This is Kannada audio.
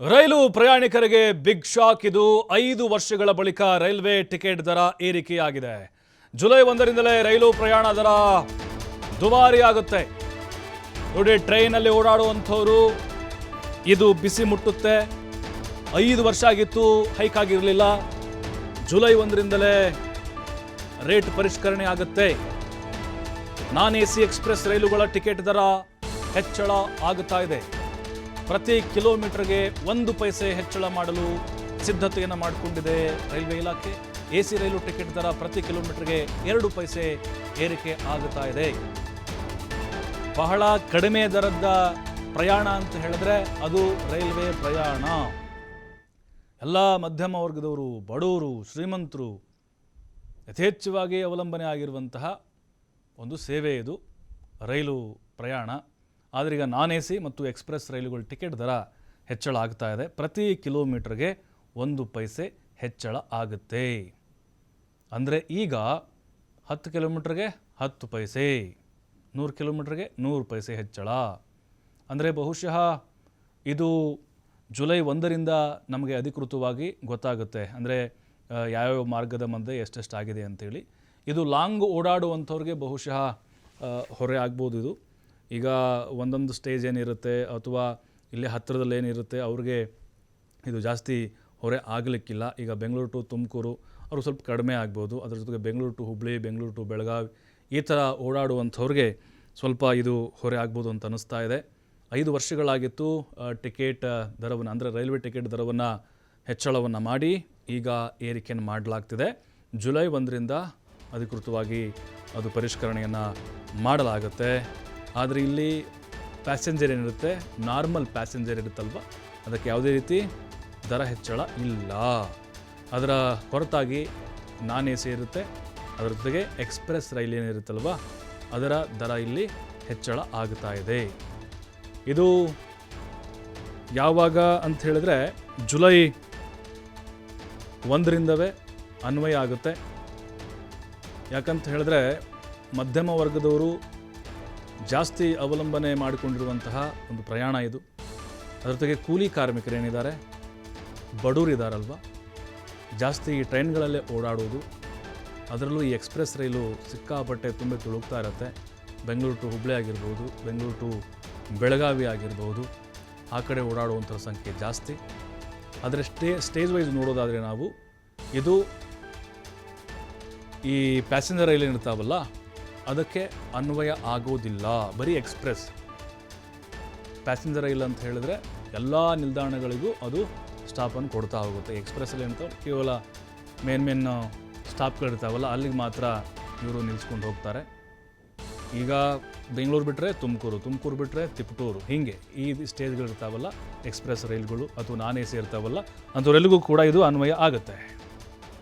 ರೈಲು ಪ್ರಯಾಣಿಕರಿಗೆ ಬಿಗ್ ಶಾಕ್. ಇದು 5 ವರ್ಷಗಳ ಬಳಿಕ ರೈಲ್ವೆ ಟಿಕೆಟ್ ದರ ಏರಿಕೆಯಾಗಿದೆ. ಜುಲೈ 1ರಿಂದಲೇ ರೈಲು ಪ್ರಯಾಣ ದರ ದುಬಾರಿ ಆಗುತ್ತೆ. ನೋಡಿ, ಟ್ರೈನಲ್ಲಿ ಓಡಾಡುವಂಥವರು ಇದು ಬಿಸಿ ಮುಟ್ಟುತ್ತೆ. 5 ವರ್ಷ ಆಗಿತ್ತು, ಹೈಕ್ ಆಗಿರಲಿಲ್ಲ. ಜುಲೈ 1ರಿಂದಲೇ ರೇಟ್ ಪರಿಷ್ಕರಣೆ ಆಗುತ್ತೆ. ನಾನ್ ಎಸಿ ಎಕ್ಸ್ಪ್ರೆಸ್ ರೈಲುಗಳ ಟಿಕೆಟ್ ದರ ಹೆಚ್ಚಳ ಆಗುತ್ತಾ ಇದೆ. ಪ್ರತಿ ಕಿಲೋಮೀಟರ್ಗೆ 1 ಪೈಸೆ ಹೆಚ್ಚಳ ಮಾಡಲು ಸಿದ್ಧತೆಯನ್ನು ಮಾಡಿಕೊಂಡಿದೆ ರೈಲ್ವೆ ಇಲಾಖೆ. ಎಸಿ ರೈಲು ಟಿಕೆಟ್ ದರ ಪ್ರತಿ ಕಿಲೋಮೀಟರ್ಗೆ 2 ಪೈಸೆ ಏರಿಕೆ ಆಗುತ್ತಾ ಇದೆ. ಬಹಳ ಕಡಿಮೆ ದರದ ಪ್ರಯಾಣ ಅಂತ ಹೇಳಿದ್ರೆ ಅದು ರೈಲ್ವೆ ಪ್ರಯಾಣ. ಎಲ್ಲ ಮಧ್ಯಮ ವರ್ಗದವರು, ಬಡವರು, ಶ್ರೀಮಂತರು ಯಥೇಚ್ಛವಾಗಿ ಅವಲಂಬನೆ ಆಗಿರುವಂತಹ ಒಂದು ಸೇವೆ ಇದು ರೈಲು ಪ್ರಯಾಣ. ಆದರೆ ಈಗ ನಾನ್ ಎಸಿ ಮತ್ತು ಎಕ್ಸ್ಪ್ರೆಸ್ ರೈಲುಗಳ ಟಿಕೆಟ್ ದರ ಹೆಚ್ಚಳ ಆಗ್ತಾ ಇದೆ. ಪ್ರತಿ ಕಿಲೋಮೀಟರ್ಗೆ 1 ಪೈಸೆ ಹೆಚ್ಚಳ ಆಗುತ್ತೆ. ಅಂದರೆ ಈಗ 10 ಕಿಲೋಮೀಟರ್ಗೆ 10 ಪೈಸೆ, 100 ಕಿಲೋಮೀಟರ್ಗೆ 100 ಪೈಸೆ ಹೆಚ್ಚಳ. ಅಂದರೆ ಬಹುಶಃ ಇದು ಜುಲೈ 1ರಿಂದ ನಮಗೆ ಅಧಿಕೃತವಾಗಿ ಗೊತ್ತಾಗುತ್ತೆ. ಅಂದರೆ ಯಾವ್ಯಾವ ಮಾರ್ಗದ ಮಧ್ಯೆ ಎಷ್ಟೆಷ್ಟಾಗಿದೆ ಅಂತೇಳಿ. ಇದು ಲಾಂಗ್ ಓಡಾಡುವಂಥವ್ರಿಗೆ ಬಹುಶಃ ಹೊರೆ ಆಗ್ಬೋದು. ಇದು ಈಗ ಒಂದೊಂದು ಸ್ಟೇಜ್ ಏನಿರುತ್ತೆ ಅಥವಾ ಇಲ್ಲೇ ಹತ್ತಿರದಲ್ಲಿ ಏನಿರುತ್ತೆ ಅವ್ರಿಗೆ ಇದು ಜಾಸ್ತಿ ಹೊರೆ ಆಗಲಿಕ್ಕಿಲ್ಲ. ಈಗ ಬೆಂಗಳೂರು ಟು ತುಮಕೂರು ಅವರು ಸ್ವಲ್ಪ ಕಡಿಮೆ ಆಗ್ಬೋದು. ಅದರ ಜೊತೆಗೆ ಬೆಂಗಳೂರು ಟು ಹುಬ್ಳಿ, ಬೆಂಗಳೂರು ಟು ಬೆಳಗಾವಿ ಈ ಥರ ಓಡಾಡುವಂಥವ್ರಿಗೆ ಸ್ವಲ್ಪ ಇದು ಹೊರೆ ಆಗ್ಬೋದು ಅಂತ ಅನ್ನಿಸ್ತಾ ಇದೆ. 5 ವರ್ಷಗಳಾಗಿತ್ತು ಟಿಕೆಟ್ ದರವನ್ನು, ಅಂದರೆ ರೈಲ್ವೆ ಟಿಕೆಟ್ ದರವನ್ನು ಹೆಚ್ಚಳವನ್ನು ಮಾಡಿ ಈಗ ಏರಿಕೆಯನ್ನು ಮಾಡಲಾಗ್ತಿದೆ. ಜುಲೈ 1ರಿಂದ ಅಧಿಕೃತವಾಗಿ ಅದು ಪರಿಷ್ಕರಣೆಯನ್ನು ಮಾಡಲಾಗುತ್ತೆ. ಆದರೆ ಇಲ್ಲಿ ಪ್ಯಾಸೆಂಜರ್ ಏನಿರುತ್ತೆ, ನಾರ್ಮಲ್ ಪ್ಯಾಸೆಂಜರ್ ಇರುತ್ತಲ್ವ, ಅದಕ್ಕೆ ಯಾವುದೇ ರೀತಿ ದರ ಹೆಚ್ಚಳ ಇಲ್ಲ. ಅದರ ಹೊರತಾಗಿ ನಾನ್ ಎಸಿ ಇರುತ್ತೆ, ಅದರ ಜೊತೆಗೆ ಎಕ್ಸ್ಪ್ರೆಸ್ ರೈಲ್ ಏನಿರುತ್ತಲ್ವ ಅದರ ದರ ಇಲ್ಲಿ ಹೆಚ್ಚಳ ಆಗ್ತಾ ಇದೆ. ಇದು ಯಾವಾಗ ಅಂತ ಹೇಳಿದ್ರೆ ಜುಲೈ 1ರಿಂದವೇ ಅನ್ವಯ ಆಗುತ್ತೆ. ಯಾಕಂತ ಹೇಳಿದ್ರೆ ಮಧ್ಯಮ ವರ್ಗದವರು ಜಾಸ್ತಿ ಅವಲಂಬನೆ ಮಾಡಿಕೊಂಡಿರುವಂತಹ ಒಂದು ಪ್ರಯಾಣ ಇದು. ಅದರ ಜೊತೆಗೆ ಕೂಲಿ ಕಾರ್ಮಿಕರೇನಿದ್ದಾರೆ, ಬಡವರು ಇದ್ದಾರಲ್ವ, ಜಾಸ್ತಿ ಈ ಟ್ರೈನ್ಗಳಲ್ಲೇ ಓಡಾಡೋದು. ಅದರಲ್ಲೂ ಈ ಎಕ್ಸ್ಪ್ರೆಸ್ ರೈಲು ಸಿಕ್ಕಾಪಟ್ಟೆ ತುಂಬ ತುಳುಕ್ತಾ ಇರುತ್ತೆ. ಬೆಂಗಳೂರು ಟು ಹುಬ್ಳಿ ಆಗಿರ್ಬೋದು, ಬೆಂಗಳೂರು ಟು ಬೆಳಗಾವಿ ಆಗಿರ್ಬೋದು, ಆ ಕಡೆ ಓಡಾಡುವಂಥ ಸಂಖ್ಯೆ ಜಾಸ್ತಿ. ಆದರೆ ಸ್ಟೇಜ್ ವೈಸ್ ನೋಡೋದಾದರೆ ನಾವು ಇದು ಈ ಪ್ಯಾಸೆಂಜರ್ ರೈಲ್ ಏನಿರ್ತಾವಲ್ಲ ಅದಕ್ಕೆ ಅನ್ವಯ ಆಗೋದಿಲ್ಲ. ಬರೀ ಎಕ್ಸ್ಪ್ರೆಸ್ ಪ್ಯಾಸೆಂಜರ್ ರೈಲ್ ಅಂತ ಹೇಳಿದ್ರೆ ಎಲ್ಲ ನಿಲ್ದಾಣಗಳಿಗೂ ಅದು ಸ್ಟಾಪನ್ನು ಕೊಡ್ತಾ ಹೋಗುತ್ತೆ. ಎಕ್ಸ್ಪ್ರೆಸ್ಸಲ್ಲಿ ಅಂತ ಕೇವಲ ಮೇನ್ ಸ್ಟಾಪ್ಗಳಿರ್ತಾವಲ್ಲ ಅಲ್ಲಿಗೆ ಮಾತ್ರ ಇವರು ನಿಲ್ಸ್ಕೊಂಡು ಹೋಗ್ತಾರೆ. ಈಗ ಬೆಂಗಳೂರು ಬಿಟ್ಟರೆ ತುಮಕೂರು, ತುಮಕೂರು ಬಿಟ್ಟರೆ ತಿಪಟೂರು, ಹೀಗೆ ಈ ಸ್ಟೇಜ್ಗಳಿರ್ತಾವಲ್ಲ ಎಕ್ಸ್ಪ್ರೆಸ್ ರೈಲ್ಗಳು ಅಥವಾ ನಾನ್ ಎಸಿ ಇರ್ತಾವಲ್ಲ ಅಂಥವರೆಲ್ಲರಿಗೂ ಕೂಡ ಇದು ಅನ್ವಯ ಆಗುತ್ತೆ.